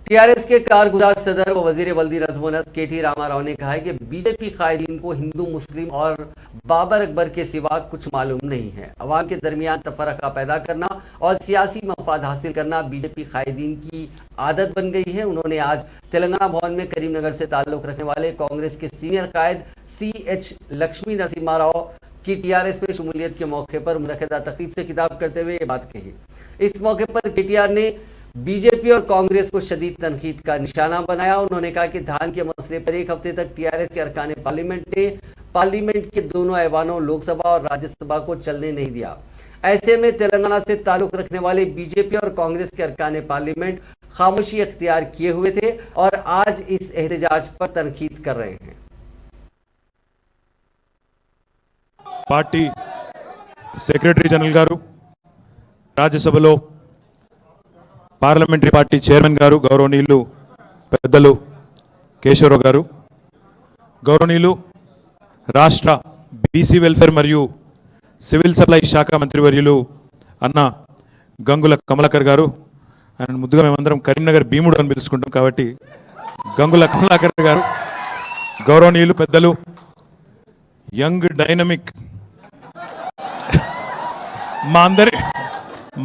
TRS के कारगुजार सदर व वजीर बल्दी नज़्म-ओ-नस्र केटी रामाराव ने कहा है कि बीजेपी कायदीन को हिंदू मुस्लिम और बाबर अकबर के सिवा कुछ मालूम नहीं है। अवाम के दरमियान तफरका पैदा करना और सियासी मफाद हासिल करना बीजेपी कायदीन की आदत बन गई है। उन्होंने आज तेलंगाना भवन में करीमनगर से ताल्लुक रखने वाले कांग्रेस के सीनियर कायद CH लक्ष्मी नरसिम्हा राव की टीआरएस में शमूलियत के मौके पर मुनक़दा तकरीब से खिताब करते हुए ये बात कही। इस मौके पर केटीआर ने बीजेपी और कांग्रेस को शदीद तनकीद का निशाना बनाया। उन्होंने कहा कि धान के मसले पर एक हफ्ते तक टीआरएस के अरकान पार्लियामेंट ने पार्लियामेंट के दोनों ऐवानों लोकसभा और राज्यसभा को चलने नहीं दिया। ऐसे में तेलंगाना से ताल्लुक रखने वाले बीजेपी और कांग्रेस के अरकान पार्लियामेंट खामोशी अख्तियार किए हुए थे और आज इस एहतजाज पर तनकीद कर रहे हैं। पार्टी सेक्रेटरी जनरल गारू राज्यसभలో పార్లమెంటరీ పార్టీ చైర్మన్ గారు గౌరవనీయులు పెద్దలు కేశవరావు గారు, గౌరవనీయులు రాష్ట్ర బీసీ వెల్ఫేర్ మరియు సివిల్ సప్లై శాఖ మంత్రివర్యులు అన్న గంగుల కమలాకర్ గారు, ఆయన ముద్దుగా మేమందరం కరీంనగర్ భీముడు అని పిలుచుకుంటాం కాబట్టి గంగుల కమలాకర్ గారు, గౌరవనీయులు పెద్దలు యంగ్ డైనమిక్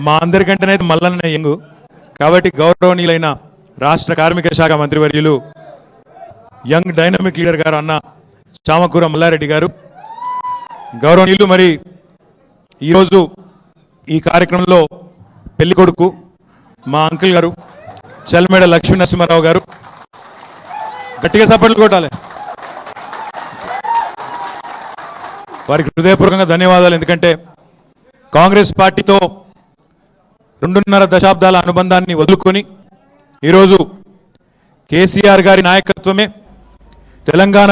మా అందరికంటేనే మల్లన్న యంగ్ కాబట్టి గౌరవనీయులైన రాష్ట్ర కార్మిక శాఖ మంత్రివర్యులు యంగ్ డైనమిక్ లీడర్ గారు అన్న చామకూర మల్లారెడ్డి గారు, గౌరవనీయులు మరి ఈరోజు ఈ కార్యక్రమంలో పెళ్లి కొడుకు మా అంకుల్ గారు చల్మేడ లక్ష్మీ నరసింహారావు గారు, గట్టిగా సపోర్ట్లు కొట్టాలి, వారికి హృదయపూర్వకంగా ధన్యవాదాలు. ఎందుకంటే కాంగ్రెస్ పార్టీతో 2.5 దశాబ్దాల అనుబంధాన్ని వదులుకొని ఈరోజు కేసీఆర్ గారి నాయకత్వమే తెలంగాణ